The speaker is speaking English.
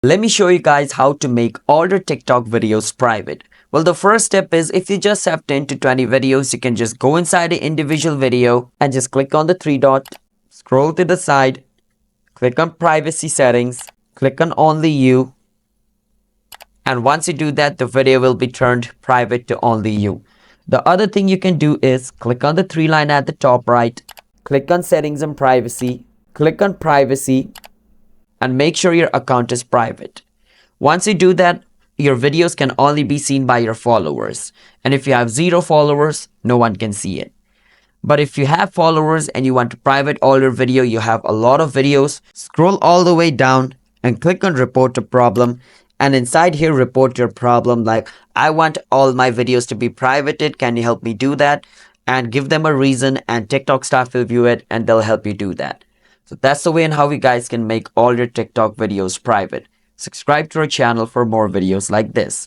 Let me show you guys how to make all your TikTok videos private. Well, the first step is if you just have 10 to 20 videos, you can just go inside the individual video and just click on the three dot, scroll to the side, click on privacy settings, click on only you. And once you do that, the video will be turned private to only you. The other thing you can do is click on the three line at the top right, click on settings and privacy, click on privacy, and make sure your account is private. Once you do that, your videos can only be seen by your followers. And if you have 0 followers, no one can see it. But if you have followers and you want to private all your video, you have a lot of videos, scroll all the way down and click on report a problem. And inside here, report your problem like, I want all my videos to be privated. Can you help me do that? And give them a reason, and TikTok staff will view it and they'll help you do that. So that's the way and how you guys can make all your TikTok videos private. Subscribe to our channel for more videos like this.